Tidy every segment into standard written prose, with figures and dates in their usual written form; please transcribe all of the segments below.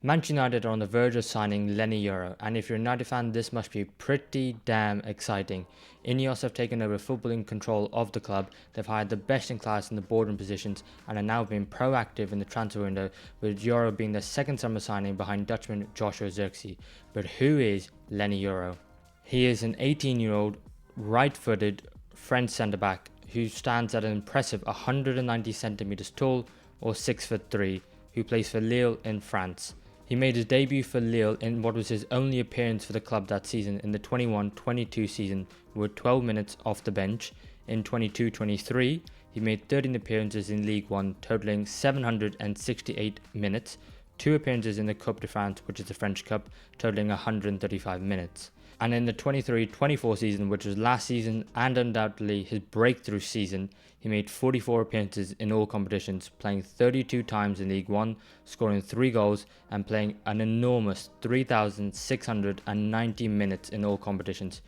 Manchester United are on the verge of signing Leny Yoro, and if you're a United fan, this must be pretty damn exciting. Ineos have taken over footballing control of the club. They've hired the best in class in the boardroom positions and are now being proactive in the transfer window, with Yoro being the second summer signing behind Dutchman Joshua Zirkzee. But who is Leny Yoro? He is an 18-year-old right-footed French centre-back who stands at an impressive 190 centimeters tall or 6'3", who plays for Lille in France. He made his debut for Lille in what was his only appearance for the club that season in the 21-22 season, with 12 minutes off the bench. In 22-23, he made 13 appearances in League One, totaling 768 minutes, 2 appearances in the Coupe de France, which is the French Cup, totaling 135 minutes. And in the 23-24 season, which was last season and undoubtedly his breakthrough season, he made 44 appearances in all competitions, playing 32 times in League One, scoring 3 goals and playing an enormous 3,690 minutes in all competitions.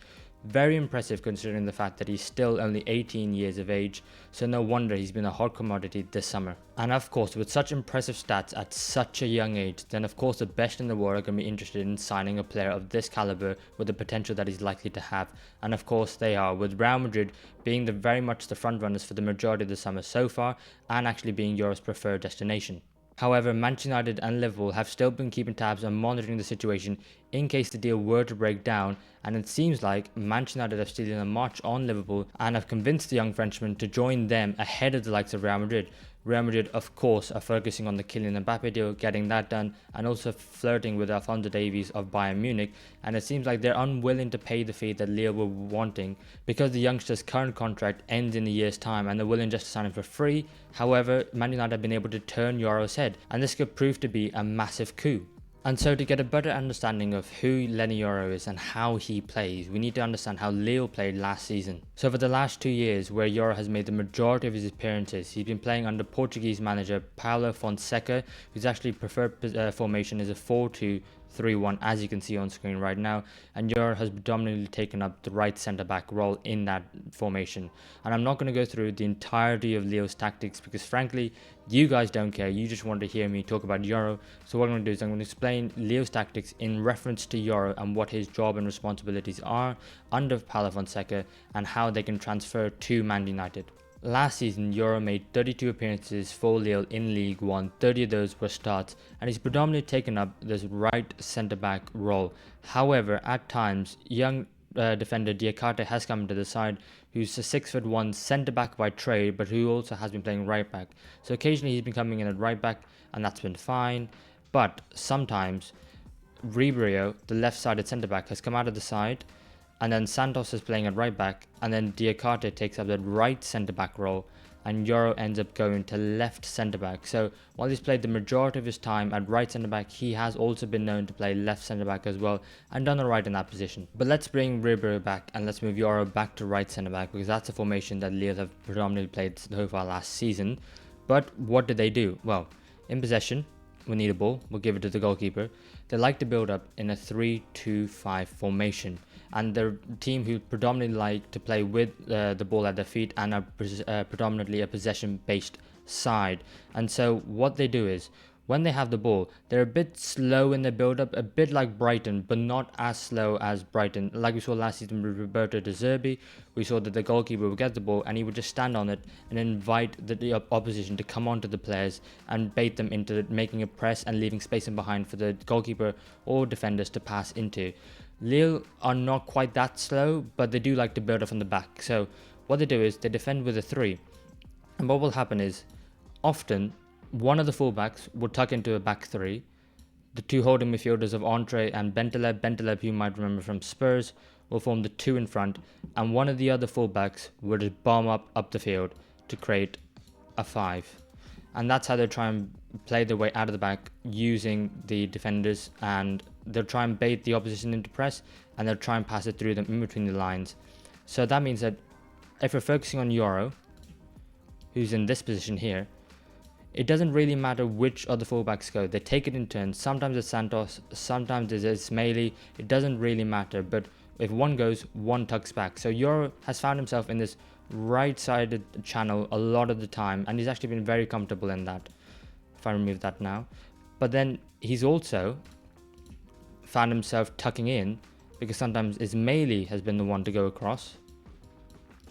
Very impressive considering the fact that he's still only 18 years of age, so no wonder he's been a hot commodity this summer. And of course, with such impressive stats at such a young age, then of course the best in the world are going to be interested in signing a player of this caliber with the potential that he's likely to have. And of course they are, with Real Madrid being very much the front runners for the majority of the summer so far, and actually being Europe's preferred destination. However, Manchester United and Liverpool have still been keeping tabs and monitoring the situation in case the deal were to break down, and it seems like Manchester United have stealing a march on Liverpool and have convinced the young Frenchman to join them ahead of the likes of Real Madrid. Real Madrid, of course, are focusing on the Kylian Mbappe deal, getting that done, and also flirting with Alphonso Davies of Bayern Munich, and it seems like they're unwilling to pay the fee that Lille were wanting because the youngster's current contract ends in a year's time and they're willing just to sign him for free. However, Man United have been able to turn Yoro's head, and this could prove to be a massive coup. And so to get a better understanding of who Leny Yoro is and how he plays, we need to understand how Lille played last season. So for the last 2 years, where Yoro has made the majority of his appearances, he's been playing under Portuguese manager Paulo Fonseca, whose actually preferred formation is a 4-2-3-1, as you can see on screen right now, and Yoro has predominantly taken up the right centre-back role in that formation. And I'm not going to go through the entirety of Lille's tactics because frankly, you guys don't care, you just want to hear me talk about Yoro. So what I'm going to do is I'm going to explain Lille's tactics in reference to Yoro and what his job and responsibilities are under Paulo Fonseca and how they can transfer to Man United. Last season, Yoro made 32 appearances for Lille in League One, 30 of those were starts, and he's predominantly taken up this right centre-back role. However, at times, young defender Diakate has come to the side, who's a 6'1" centre-back by trade, but who also has been playing right-back. So occasionally he's been coming in at right-back, and that's been fine, but sometimes Ribeiro, the left-sided centre-back, has come out of the side, and then Santos is playing at right back, and then Diakate takes up the right centre back role, and Yoro ends up going to left centre back. So while he's played the majority of his time at right centre back, he has also been known to play left centre back as well, and done alright in that position. But let's bring Ribeiro back and let's move Yoro back to right centre back, because that's a formation that Lille have predominantly played so far last season. But what did they do? Well, in possession, we need a ball, we'll give it to the goalkeeper. They like to build up in a 3-2-5 formation, and they're a team who predominantly like to play with the ball at their feet and are predominantly a possession based side. And so what they do is, when they have the ball, they're a bit slow in their build-up, a bit like Brighton, but not as slow as Brighton. Like we saw last season with Roberto De Zerbi, we saw that the goalkeeper would get the ball and he would just stand on it and invite the opposition to come onto the players and bait them into making a press and leaving space in behind for the goalkeeper or defenders to pass into. Lille are not quite that slow, but they do like to build up from the back. So what they do is they defend with a 3. And what will happen is, often, one of the fullbacks will tuck into a back 3. The 2 holding midfielders of Andre and Bentaleb, who you might remember from Spurs, will form the 2 in front, and one of the other fullbacks will just bomb up the field to create a 5. And that's how they try and play their way out of the back using the defenders, and they'll try and bait the opposition into press, and they'll try and pass it through them in between the lines. So that means that if we're focusing on Yoro, who's in this position here, it doesn't really matter which other fullbacks go. They take it in turns. Sometimes it's Santos, sometimes it's Ismaili. It doesn't really matter. But if one goes, one tucks back. So Yoro has found himself in this right-sided channel a lot of the time, and he's actually been very comfortable in that. If I remove that now. But then he's also found himself tucking in, because sometimes Ismaili has been the one to go across,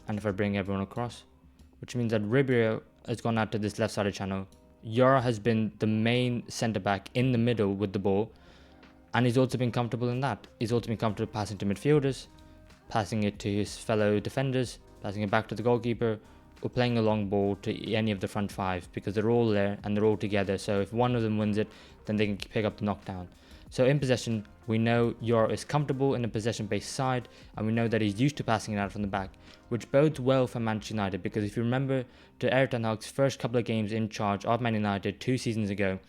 and if I bring everyone across, which means that Ribeiro has gone out to this left-sided channel. Yoro has been the main centre-back in the middle with the ball, and he's also been comfortable in that. He's also been comfortable passing to midfielders, passing it to his fellow defenders, passing it back to the goalkeeper, or playing a long ball to any of the front five, because they're all there and they're all together. So if one of them wins it, then they can pick up the knockdown. So in possession, we know Yoro is comfortable in a possession-based side, and we know that he's used to passing it out from the back, which bodes well for Manchester United, because if you remember to Erik ten Hag's first couple of games in charge of Man United 2 seasons ago,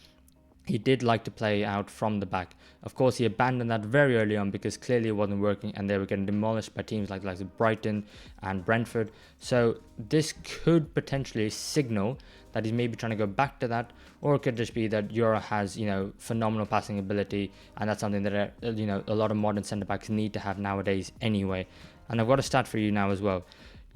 he did like to play out from the back. Of course, he abandoned that very early on because clearly it wasn't working and they were getting demolished by teams like Brighton and Brentford. So this could potentially signal that he's maybe trying to go back to that, or it could just be that Yoro has, phenomenal passing ability, and that's something that, a lot of modern centre-backs need to have nowadays anyway. And I've got a stat for you now as well.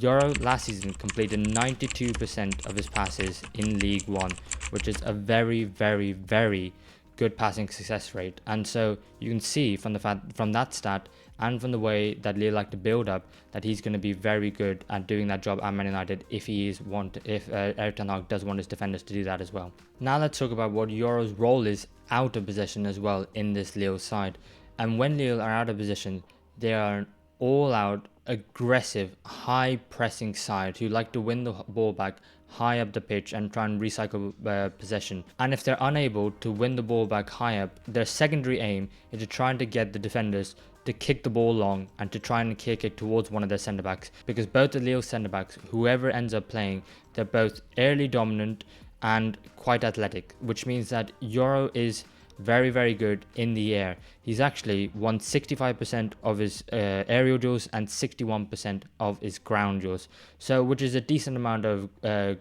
Yoro last season completed 92% of his passes in League One, which is a very, very, very good passing success rate. And so you can see from that stat and from the way that Lille like to build up, that he's going to be very good at doing that job at Man United if Erik ten Hag does want his defenders to do that as well. Now let's talk about what Yoro's role is out of possession as well in this Lille side. And when Lille are out of position, they are an all-out, aggressive, high-pressing side who like to win the ball back high up the pitch and try and recycle possession. And if they're unable to win the ball back high up, their secondary aim is to try to get the defenders to kick the ball long and to try and kick it towards one of their centre-backs. Because both the Lille centre-backs, whoever ends up playing, they're both airly dominant and quite athletic, which means that Yoro is very, very good in the air. He's actually won 65% of his aerial duels and 61% of his ground duels. So, which is a decent amount of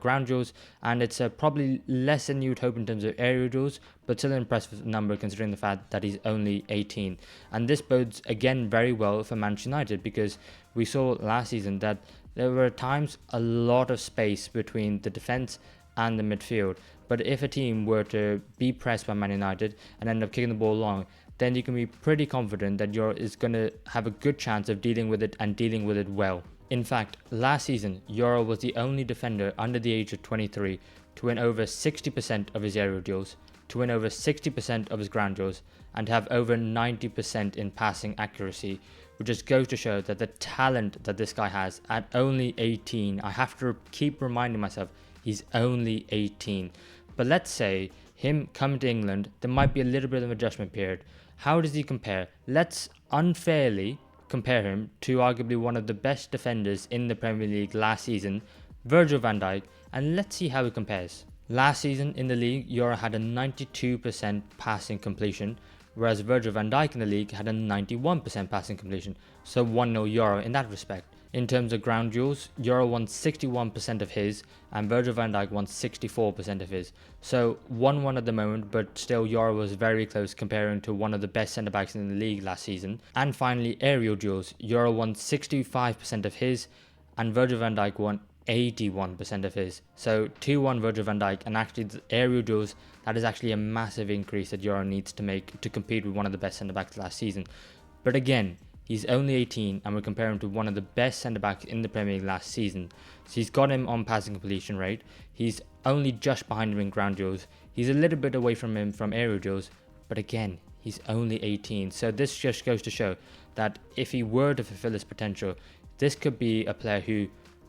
ground duels, and it's probably less than you'd hope in terms of aerial duels, but still an impressive number considering the fact that he's only 18. And this bodes again very well for Manchester United, because we saw last season that there were at times a lot of space between the defence and the midfield. But if a team were to be pressed by Man United and end up kicking the ball long, then you can be pretty confident that Yoro is going to have a good chance of dealing with it and dealing with it well. In fact, last season, Yoro was the only defender under the age of 23 to win over 60% of his aerial duels, to win over 60% of his ground duels, and to have over 90% in passing accuracy, which just goes to show that the talent that this guy has at only 18, I have to keep reminding myself, he's only 18. But let's say him coming to England, there might be a little bit of an adjustment period. How does he compare? Let's unfairly compare him to arguably one of the best defenders in the Premier League last season, Virgil van Dijk, and let's see how he compares. Last season in the league, Yoro had a 92% passing completion, whereas Virgil van Dijk in the league had a 91% passing completion. So 1-0 Yoro in that respect. In terms of ground duels, Yoro won 61% of his, and Virgil van Dijk won 64% of his. So 1-1 at the moment, but still Yoro was very close comparing to one of the best centre-backs in the league last season. And finally, aerial duels. Yoro won 65% of his, and Virgil van Dijk won 81% of his. So 2-1 Virgil van Dijk, and actually the aerial duels, that is actually a massive increase that Yoro needs to make to compete with one of the best centre-backs last season. But again, he's only 18, and we're comparing him to one of the best centre-backs in the Premier League last season. So he's got him on passing completion rate. He's only just behind him in ground duels. He's a little bit away from him from aerial duels. But again, he's only 18. So this just goes to show that if he were to fulfill his potential, this could be a player who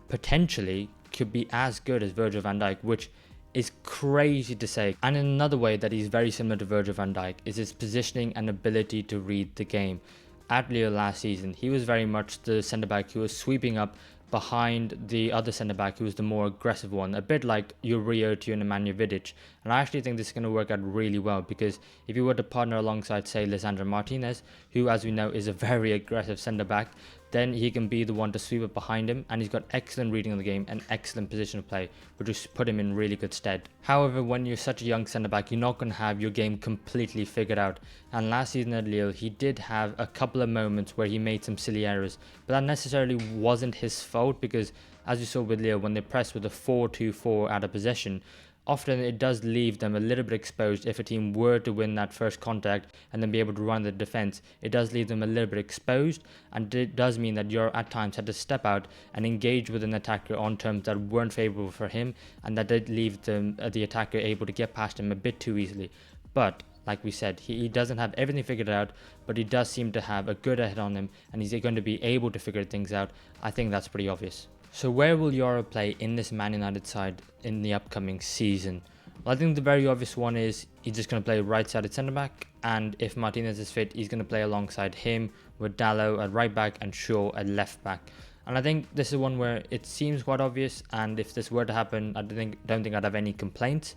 potentially could be as good as Virgil van Dijk, which is crazy to say. And in another way that he's very similar to Virgil van Dijk is his positioning and ability to read the game. At Lille last season, he was very much the centre-back who was sweeping up behind the other centre-back who was the more aggressive one, a bit like Uriel to Nemanja Vidic. And I actually think this is going to work out really well, because if you were to partner alongside, say, Lisandro Martinez, who, as we know, is a very aggressive centre-back, then he can be the one to sweep up behind him, and he's got excellent reading of the game and excellent position of play, which just put him in really good stead. However, when you're such a young centre-back, you're not going to have your game completely figured out, and last season at Lille, he did have a couple of moments where he made some silly errors, but that necessarily wasn't his fault, because as you saw with Lille, when they pressed with a 4-2-4 out of possession, often it does leave them a little bit exposed. If a team were to win that first contact and then be able to run the defense, it does leave them a little bit exposed, and it does mean that Yoro at times had to step out and engage with an attacker on terms that weren't favorable for him, and that did leave them the attacker able to get past him a bit too easily. But like we said, he doesn't have everything figured out, but he does seem to have a good head on him, and he's going to be able to figure things out. I think that's pretty obvious. So where will Yoro play in this Man United side in the upcoming season? Well, I think the very obvious one is he's just going to play right-sided centre-back, and if Martinez is fit, he's going to play alongside him with Dalot at right-back and Shaw at left-back. And I think this is one where it seems quite obvious, and if this were to happen, I don't think I'd have any complaints.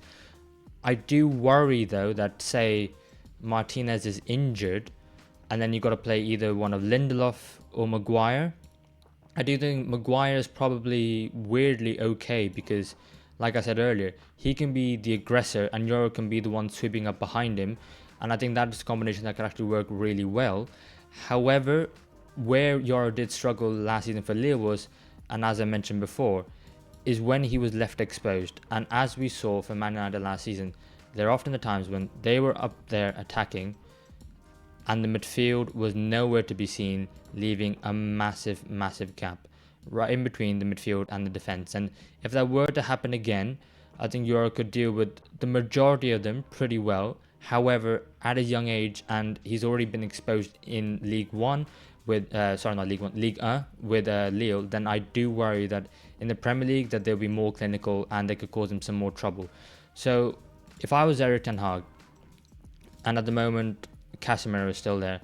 I do worry, though, that, say, Martinez is injured, and then you've got to play either one of Lindelof or Maguire. I do think Maguire is probably weirdly okay because, like I said earlier, he can be the aggressor and Yoro can be the one sweeping up behind him. And I think that is a combination that could actually work really well. However, where Yoro did struggle last season for Lille was, and as I mentioned before, is when he was left exposed. And as we saw for Man United last season, there are often the times when they were up there attacking and the midfield was nowhere to be seen, leaving a massive gap right in between the midfield and the defence. And if that were to happen again, I think Yoro could deal with the majority of them pretty well. However, at a young age, and he's already been exposed in League 1 with, League 1 with Lille, then I do worry that in the Premier League that they'll be more clinical and they could cause him some more trouble. So if I was Erik Ten Hag, and at the moment Casemiro is still there,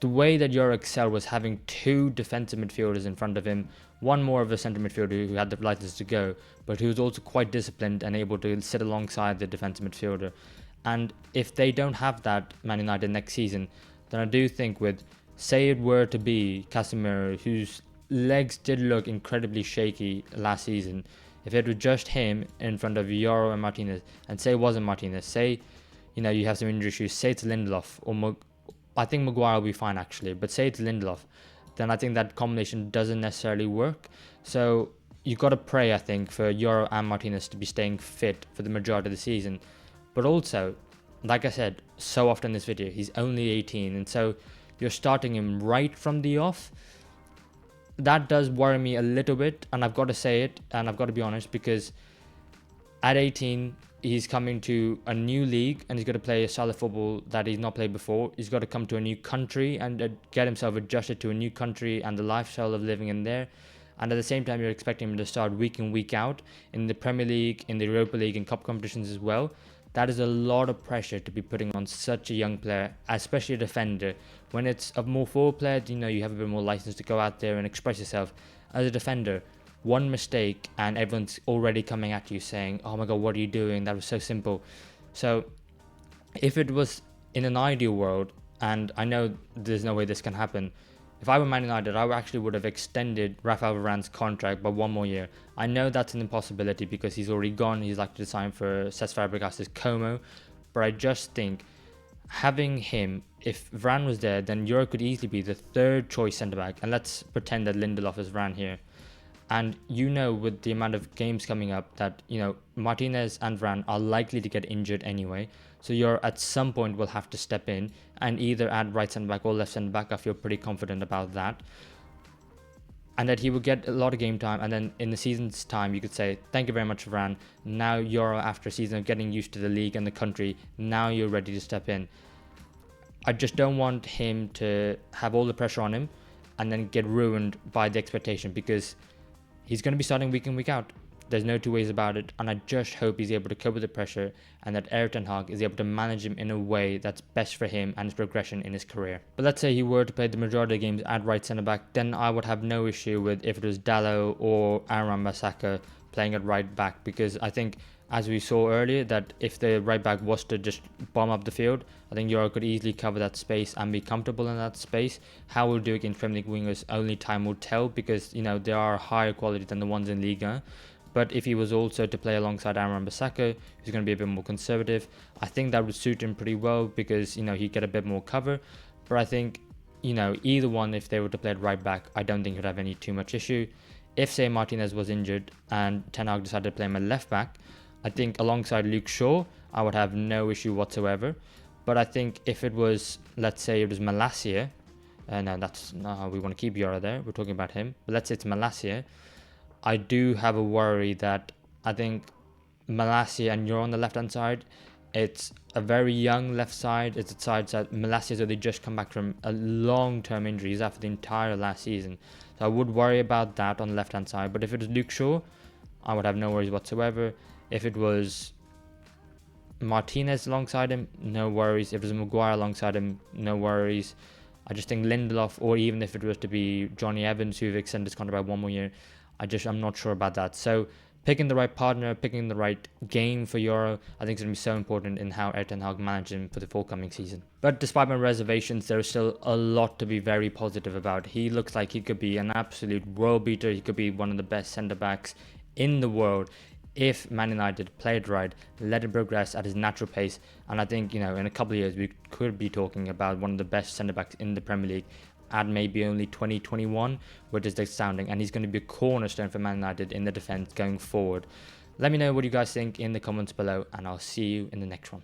the way that Yoro excelled was having two defensive midfielders in front of him, one more of a centre midfielder who had the license to go, but who was also quite disciplined and able to sit alongside the defensive midfielder. And if they don't have that Man United next season, then I do think with, say it were to be Casemiro, whose legs did look incredibly shaky last season, if it was just him in front of Yoro and Martinez, and say it wasn't Martinez, say you have some injury issues, say it's Lindelof, or I think Maguire will be fine actually, but say it's Lindelof, then I think that combination doesn't necessarily work. So you've got to pray, I think, for Yoro and Martinez to be staying fit for the majority of the season. But also, like I said so often in this video, he's only 18, and so you're starting him right from the off. That does worry me a little bit, and I've got to say it, and I've got to be honest, because at 18, he's coming to a new league and he's got to play a style of football that he's not played before. He's got to come to a new country and get himself adjusted to a new country and the lifestyle of living in there. And at the same time, you're expecting him to start week in, week out in the Premier League, in the Europa League and cup competitions as well. That is a lot of pressure to be putting on such a young player, especially a defender. When it's a more forward player, you have a bit more license to go out there and express yourself. As a defender, one mistake and everyone's already coming at you saying, oh my god, what are you doing? That was so simple. So if it was in an ideal world, and I know there's no way this can happen, if I were Man United, I actually would have extended Rafael Varane's contract by one more year. I know that's an impossibility because he's already gone. He's likely to sign for Cesc Fabregas' Como. But I just think having him, if Varane was there, then Yoro could easily be the third choice centre-back. And let's pretend that Lindelof is Varane here. And with the amount of games coming up that, Martinez and Varane are likely to get injured anyway. So Yoro at some point will have to step in and either add right centre back or left centre back. I feel pretty confident about that. And that he will get a lot of game time. And then in the season's time, you could say, thank you very much, Varane. Now Yoro, after a season of getting used to the league and the country, now you're ready to step in. I just don't want him to have all the pressure on him and then get ruined by the expectation, because he's going to be starting week in, week out. There's no two ways about it. And I just hope he's able to cope with the pressure and that Erik Ten Hag is able to manage him in a way that's best for him and his progression in his career. But let's say he were to play the majority of games at right centre-back, then I would have no issue with if it was Dalot or Aaron Wan-Bissaka playing at right back, because I think, as we saw earlier, that if the right back was to just bomb up the field, I think Yoro could easily cover that space and be comfortable in that space. How we'll do against Premier League wingers, only time will tell, because they are higher quality than the ones in Liga. But if he was also to play alongside Aaron Wan-Bissaka, who's going to be a bit more conservative, I think that would suit him pretty well, because he'd get a bit more cover. But I think either one, if they were to play at right back, I don't think he'd have any too much issue. If, say, Martinez was injured and Ten Hag decided to play him at left back, I think alongside Luke Shaw, I would have no issue whatsoever. But I think if it was, let's say it was Malacia, no, that's not how we want to keep Yoro there. We're talking about him. But let's say it's Malacia. I do have a worry that I think Malacia and Yoro on the left-hand side, it's a very young left side. It's a side that Malacia, so they just come back from a long-term injury. He's after the entire last season. So I would worry about that on the left-hand side. But if it was Luke Shaw, I would have no worries whatsoever. If it was Martinez alongside him, no worries. If it was Maguire alongside him, no worries. I just think Lindelof, or even if it was to be Johnny Evans, who've extended his contract by 1 more year, I'm not sure about that. So picking the right partner, picking the right game for Yoro, I think is going to be so important in how Erik ten Hag manages him for the forthcoming season. But despite my reservations, there is still a lot to be very positive about. He looks like he could be an absolute world beater. He could be one of the best centre-backs in the world if Man United played right, let it progress at his natural pace. And I think, in a couple of years, we could be talking about one of the best centre-backs in the Premier League at maybe only 2021, which is astounding. And he's going to be a cornerstone for Man United in the defence going forward. Let me know what you guys think in the comments below, and I'll see you in the next one.